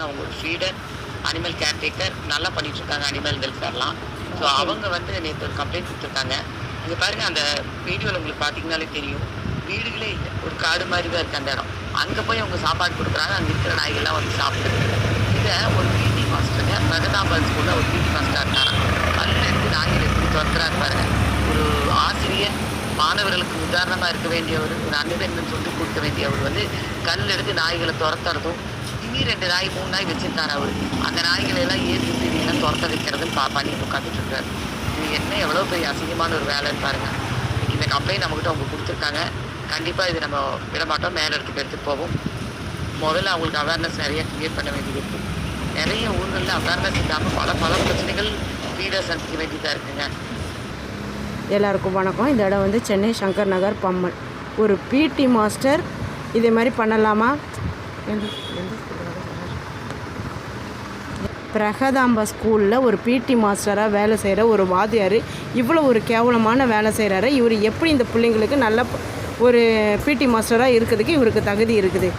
அவங்க ஒரு feeder, animal caretaker நல்லா பண்ணிட்டுருக்காங்க அனிமல் வெல்ஃபேர்லாம். ஸோ அவங்க வந்து நேற்று ஒரு கம்ப்ளைண்ட் கொடுத்துருக்காங்க. இங்கே பாருங்கள், அந்த வீடியோவில் உங்களுக்கு பார்த்தீங்கனாலே தெரியும், வீடுகளே இல்லை, ஒரு காடு மாதிரி தான் இருக்குது அந்த இடம். அங்கே போய் அவங்க சாப்பாடு கொடுக்குறாங்க, அங்கே இருக்கிற நாய்கள்லாம் வந்து சாப்பிடுது. இதை ஒரு பிடி மாஸ்டருங்க, பிரகதாபாத் ஸ்கூலில் ஒரு பிடி மாஸ்டராக இருக்காங்க. கல்லில் எடுத்து நாய்கள் எப்படி துரத்துறாரு பாருங்க. ஒரு ஆசிரியர் மாணவர்களுக்கு உதாரணமாக இருக்க வேண்டியவர், ஒரு அன்பெண்ணு சொல்லிக் கொடுக்க வேண்டியவர் வந்து கல் எடுத்து நாய்களை துரத்துறதும், இனி 2 நாய் 3 நாய் வச்சுருக்காரு அவர். அந்த நாய்களை எல்லாம் ஏற்றி இதெல்லாம் துரத்த வைக்கிறதுன்னு பண்ணிட்டு உட்காந்துட்டு இருக்காரு. இது என்ன எவ்வளோ பெரிய அசிங்கமான ஒரு வேலைன்னு பாருங்க. இந்த கம்ப்ளைண்ட் நம்மகிட்ட அவங்க கொடுத்துருக்காங்க. கண்டிப்பாக இது நம்ம விடமாட்டோம், மேலே எடுத்துகிட்டு போவோம். முதல்ல அவங்களுக்கு அவேர்னஸ் நிறைய க்ரியேட் பண்ண வேண்டியது இருக்குது. நிறைய ஊர்களில் அவேர்னஸ் இல்லாமல் பல பிரச்சனைகள் ஃபீடர்ஸ் சந்திக்க வேண்டியதாக இருக்குங்க. எல்லாருக்கும் வணக்கம். இந்த இடம் வந்து சென்னை சங்கர் நகர் பம்மல். ஒரு பிடி மாஸ்டர் இதே மாதிரி பண்ணலாமா? பிரகதாம்பா ஸ்கூலில் ஒரு பிடி மாஸ்டராக வேலை செய்கிற ஒரு வாத்தியார் இவ்வளோ ஒரு கேவலமான வேலை செய்கிறாரு. இவர் எப்படி இந்த பிள்ளைங்களுக்கு நல்ல ஒரு பிடி மாஸ்டராக இருக்கிறதுக்கு இவருக்கு தகுதி இருக்குது?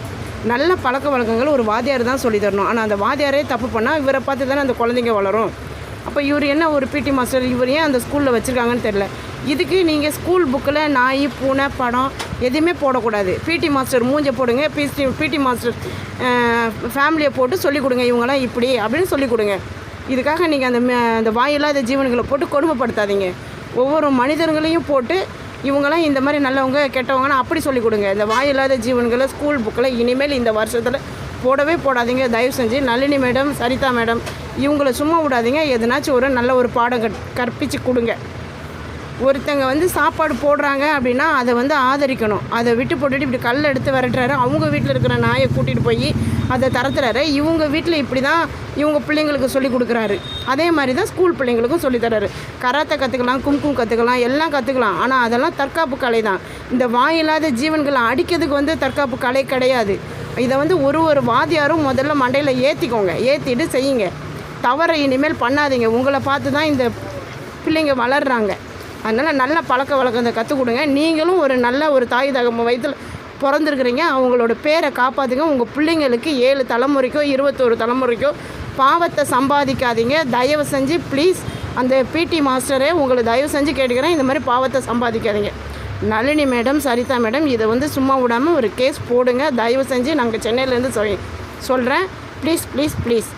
நல்ல பழக்க வழக்கங்கள் ஒரு வாத்தியார் தான் சொல்லி தரணும். ஆனால் அந்த வாத்தியாரே தப்பு பண்ணால் இவரை பார்த்து தானே அந்த குழந்தைங்க வளரும். அப்போ இவர் என்ன ஒரு பிடி மாஸ்டர், இவர் ஏன் அந்த ஸ்கூலில் வச்சுருக்காங்கன்னு தெரில. இதுக்கு நீங்கள் ஸ்கூல் புக்கில் நாய் பூனை படம் எதுவுமே போடக்கூடாது. பிடி மாஸ்டர் மூஞ்சை போடுங்க, பிடி மாஸ்டர் ஃபேமிலியை போட்டு சொல்லிக் கொடுங்க, இவங்களாம் இப்படி அப்படின்னு சொல்லிக் கொடுங்க. இதுக்காக நீங்கள் அந்த வாயில்லாத ஜீவன்களை போட்டு கொடுமைப்படுத்தாதீங்க. ஒவ்வொரு மனிதர்களையும் போட்டு இவங்களாம் இந்த மாதிரி நல்லவங்க கெட்டவங்கன்னா அப்படி சொல்லிக் கொடுங்க. இந்த வாயில்லாத ஜீவன்களை ஸ்கூல் புக்கில் இனிமேல் இந்த வருஷத்தில் போடவே போடாதீங்க. தயவு செஞ்சு நளினி மேடம், சரிதா மேடம் இவங்கள சும்மா விடாதீங்க. எதனாச்சும் ஒரு நல்ல ஒரு பாடம் கற்பித்து கொடுங்க. ஒருத்தங்க வந்து சாப்பாடு போடுறாங்க அப்படின்னா அதை வந்து ஆதரிக்கணும். அதை விட்டு போட்டுட்டு இப்படி கல் எடுத்து விரட்டுறாரு. அவங்க வீட்டில் இருக்கிற நாயை கூட்டிகிட்டு போய் அதை தரத்துறாரு. இவங்க வீட்டில் இப்படி தான் இவங்க பிள்ளைங்களுக்கு சொல்லி கொடுக்குறாரு. அதே மாதிரி தான் ஸ்கூல் பிள்ளைங்களுக்கும் சொல்லித்தராரு. கராத்தை கற்றுக்கலாம், கும்கும் கற்றுக்கலாம், எல்லாம் கற்றுக்கலாம். ஆனால் அதெல்லாம் தற்காப்பு கலை தான். இந்த வாயில்லாத ஜீவன்களை அடிக்கிறதுக்கு வந்து தற்காப்பு கலை கிடையாது. இதை வந்து ஒரு வாத்தியாரும் முதல்ல மண்டையில் ஏற்றிக்கோங்க, ஏற்றிட்டு செய்யுங்க. தவறை இனிமேல் பண்ணாதீங்க. உங்களை பார்த்து தான் இந்த பிள்ளைங்க வளர்கிறாங்க. அதனால் நல்ல பழக்க வழக்கத்தை கற்றுக் கொடுங்க. நீங்களும் ஒரு நல்ல ஒரு தாய் தகம வயதில் பிறந்திருக்கிறீங்க. அவங்களோட பேரை காப்பாற்றுங்க. உங்கள் பிள்ளைங்களுக்கு 7 தலைமுறைக்கோ 21 தலைமுறைக்கோ பாவத்தை சம்பாதிக்காதீங்க. தயவு செஞ்சு ப்ளீஸ் அந்த பிடி மாஸ்டரே உங்களை தயவு செஞ்சு கேட்டுக்கிறேன், இந்த மாதிரி பாவத்தை சம்பாதிக்காதீங்க. நளினி மேடம், சரிதா மேடம் இதை வந்து சும்மா விடாமல் ஒரு கேஸ் போடுங்க. தயவு செஞ்சு நாங்கள் சென்னையிலேருந்து சொல்கிறேன். Please please please.